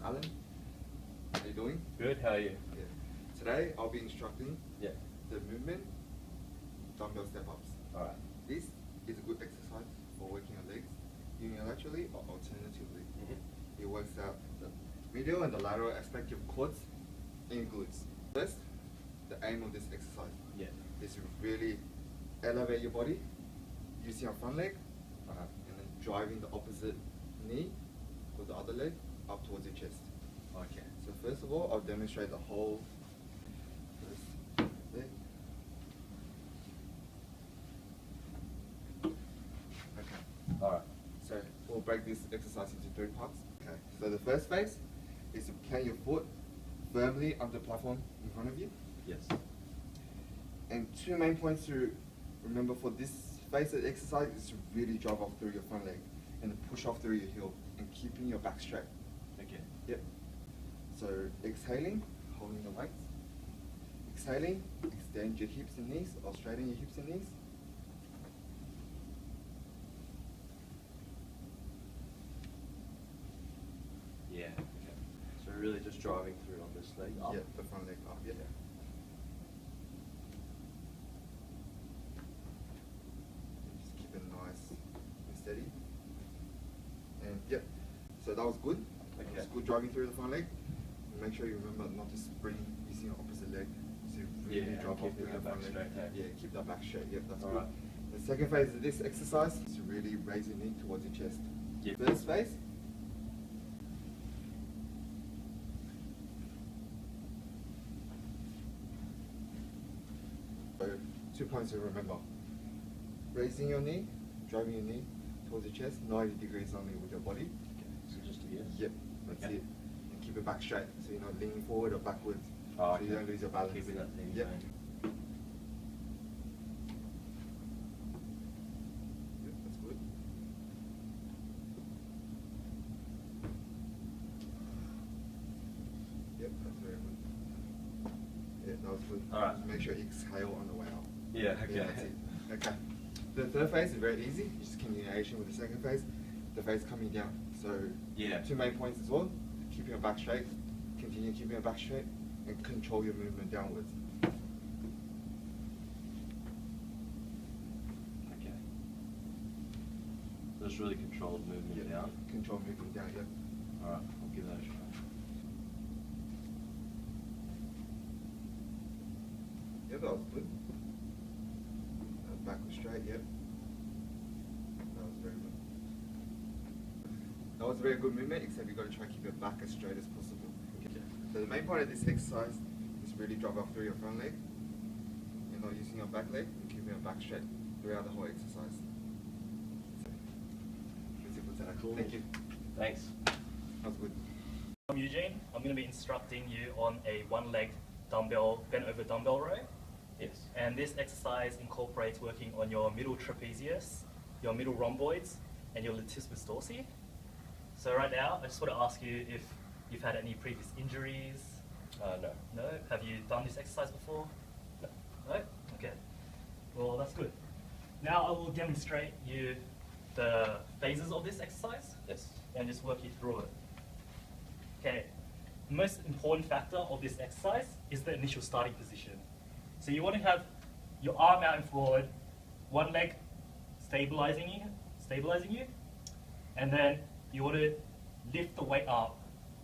Alan. How are you doing? Good, how are you? Yeah. Today I'll be instructing Yeah. the movement dumbbell step-ups. Alright. This is a good exercise for working your legs unilaterally or alternatively. It works out the medial and the lateral aspect of quads and glutes. First, the aim of this exercise is to really elevate your body using your front leg and then driving the opposite knee with the other leg up towards your chest. Okay. So first of all, I'll demonstrate the whole first leg. Okay. Alright. So we'll break this exercise into 3 parts. Okay. So the first phase is to plant your foot firmly on the platform in front of you. Yes. And 2 main points to remember for this phase of the exercise is to really drive off through your front leg and push off through your heel and keeping your back straight. Okay. Yep. So exhaling, holding the weights. Exhaling, extend your hips and knees or straighten your hips and knees. Yeah. Okay. So really just driving through on this leg up? Yep, the front leg up, yep. Just keep it nice and steady. And yep, so that was good. Okay. That was good driving through the front leg. Make sure you remember not to spring using your opposite leg. So really drive off through the front leg. Yeah, keep that back straight. Yep, that's good. The second phase of this exercise is to really raise your knee towards your chest. Yep. First phase. So 2 points to remember. Raising your knee, driving your knee towards your chest, 90 degrees only with your body. Okay. So just here? Yep, that's Okay. it. And keep it back straight, so you're not leaning forward or backwards. Oh, so you don't lose your balance. Keeping that thing Yep. going. Yep, that's good. Yep, that's very good. Yeah, that was good. Alright. Just make sure you exhale on the way out. Yeah, okay. Yeah, that's it. Okay. The third phase is very easy. It's just continuation with the second phase. The phase coming down. So Yeah. 2 main points as well. Keep your back straight. Continue keeping your back straight and control your movement downwards. Okay. So just really controlled movement Yep. down? Control movement down, yep. Alright, I'll give that a try. Yep, that was good. Back was straight, yep. That was very good. That was a very good movement, except you've got to try to keep your back as straight as possible. Okay. So the main part of this exercise is really drive off through your front leg. You're not using your back leg, and keeping your back straight throughout the whole exercise. That's it for today. Cool. Thank you. Thanks. That was good. I'm Eugene. I'm going to be instructing you on a one-legged dumbbell, bent over dumbbell row. Yes. And this exercise incorporates working on your middle trapezius, your middle rhomboids, and your latissimus dorsi. So right now, I just want to ask you if you've had any previous injuries. No. No? Have you done this exercise before? No. No? Okay. Well, that's good. Now I will demonstrate you the phases of this exercise Yes. and just work you through it. Okay. The most important factor of this exercise is the initial starting position. So you want to have your arm out and forward, one leg stabilizing you, and then you want to lift the weight up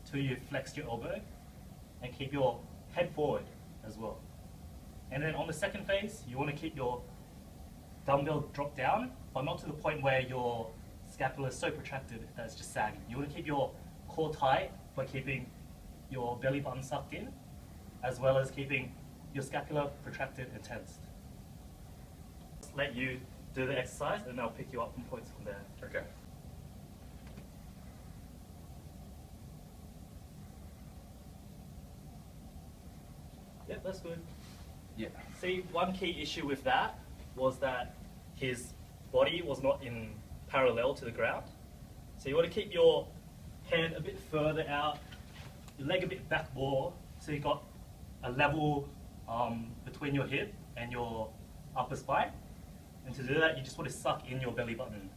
till you flex your elbow and keep your head forward as well. And then on the second phase, you want to keep your dumbbell drop down, but not to the point where your scapula is so protracted that it's just sagging. You want to keep your core tight by keeping your belly button sucked in, as well as keeping your scapula protracted and tensed. Just let you do the exercise and I'll pick you up from points from there. Okay. Yep, that's good. Yeah. See, one key issue with that was that his body was not in parallel to the ground. So you want to keep your head a bit further out, your leg a bit back more, so you've got a level between your hip and your upper spine. And to do that, you just want to suck in your belly button.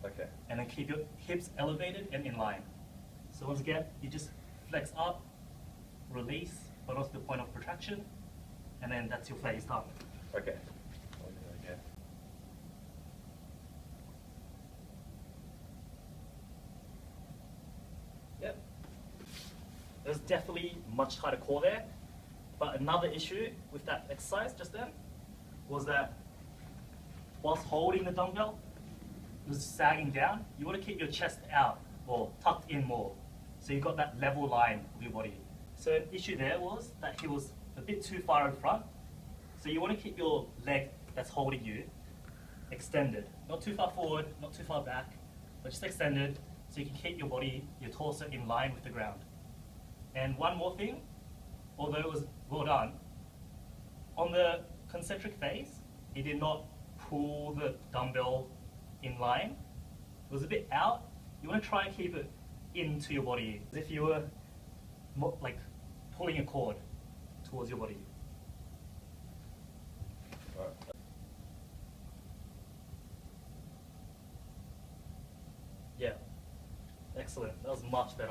Okay. And then keep your hips elevated and in line. So once again, you just flex up, release, but also the point of protraction, and then that's your phase done. Okay. Okay. Yep. There's definitely much tighter core there, but another issue with that exercise just then was that whilst holding the dumbbell, it was sagging down. You want to keep your chest out or tucked in more, so you got that level line of your body. So an issue there was that he was a bit too far in front, so you want to keep your leg that's holding you extended, not too far forward, not too far back, but just extended, so you can keep your body, your torso in line with the ground. And one more thing, although it was well done, on the concentric phase, he did not pull the dumbbell in line. It was a bit out. You want to try and keep it into your body, as if you were like pulling a cord towards your body. Yeah, excellent. That was much better.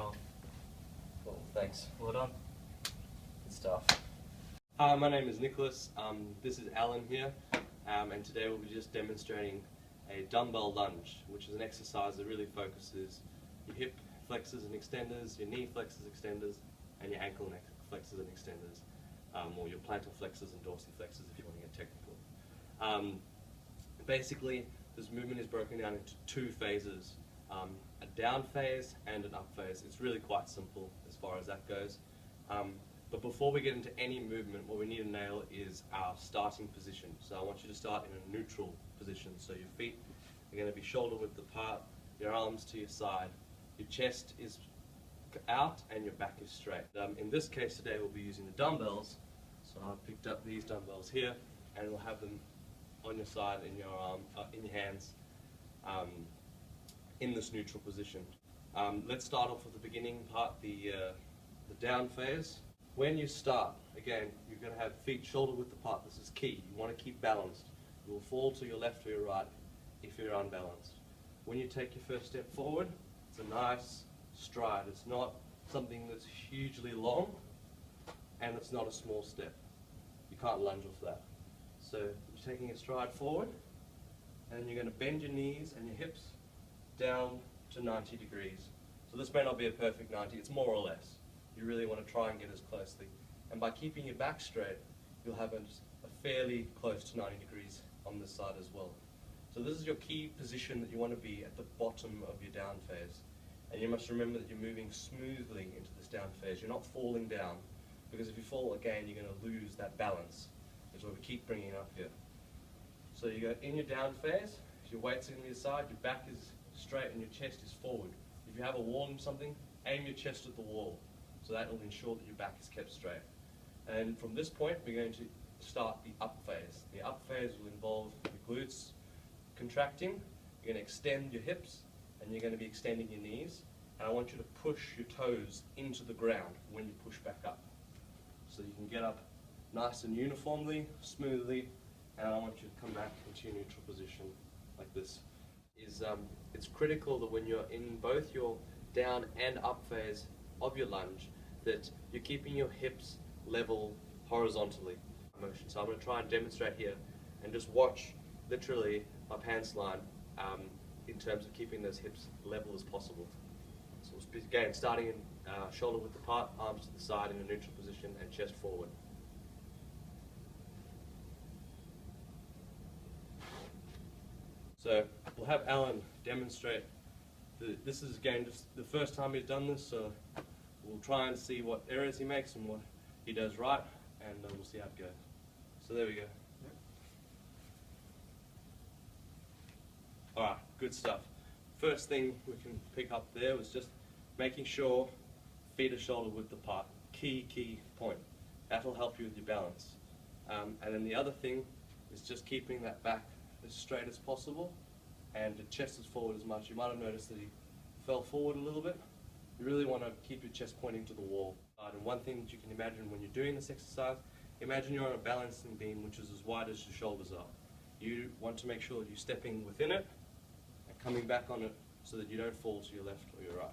Cool, thanks. Well done. Good stuff. Hi, my name is Nicholas. This is Alan here, and today we'll be just demonstrating a dumbbell lunge, which is an exercise that really focuses your hip flexors and extenders, your knee flexors, extenders, and your ankle flexors and extenders, or your plantar flexors and dorsiflexors if you want to get technical. Basically, this movement is broken down into two phases, a down phase and an up phase. It's really quite simple as far as that goes. But before we get into any movement, what we need to nail is our starting position. So I want you to start in a neutral position. So your feet are going to be shoulder width apart, your arms to your side, your chest is out and your back is straight. In this case today we'll be using the dumbbells. So I've picked up these dumbbells here and we'll have them on your side, in your arm, in your hands, in this neutral position. Let's start off with the beginning part, the down phase. When you start, again, you're going to have feet shoulder width apart. This is key. You want to keep balanced. You will fall to your left or your right if you're unbalanced. When you take your first step forward, it's a nice stride. It's not something that's hugely long, and it's not a small step. You can't lunge off that. So you're taking a stride forward, and you're going to bend your knees and your hips down to 90 degrees. So this may not be a perfect 90, it's more or less. You really want to try and get as closely. And by keeping your back straight, you'll have a fairly close to 90 degrees on this side as well. So this is your key position that you want to be at the bottom of your down phase. And you must remember that you're moving smoothly into this down phase. You're not falling down, because if you fall again, you're going to lose that balance. That's what we keep bringing up here. So you go in your down phase, your weight's on your side, your back is straight and your chest is forward. If you have a wall or something, aim your chest at the wall. So that will ensure that your back is kept straight. And from this point, we're going to start the up phase. The up phase will involve your glutes contracting, you're going to extend your hips, and you're going to be extending your knees. And I want you to push your toes into the ground when you push back up. So you can get up nice and uniformly, smoothly, and I want you to come back into your neutral position like this. It's critical that when you're in both your down and up phase of your lunge, that you're keeping your hips level horizontally. Motion. So I'm going to try and demonstrate here and just watch literally my pants line in terms of keeping those hips level as possible. So again, starting in shoulder width apart, arms to the side in a neutral position and chest forward. So we'll have Alan demonstrate. This is again just the first time he's done this, so we'll try and see what errors he makes and what he does right, and we'll see how it goes. So there we go. Yep. Alright, good stuff. First thing we can pick up there was just making sure feet are shoulder width apart. Key point. That'll help you with your balance. And then the other thing is just keeping that back as straight as possible and the chest as forward as much. You might have noticed that he fell forward a little bit. You really want to keep your chest pointing to the wall. And one thing that you can imagine when you're doing this exercise, imagine you're on a balancing beam which is as wide as your shoulders are. You want to make sure that you're stepping within it and coming back on it so that you don't fall to your left or your right.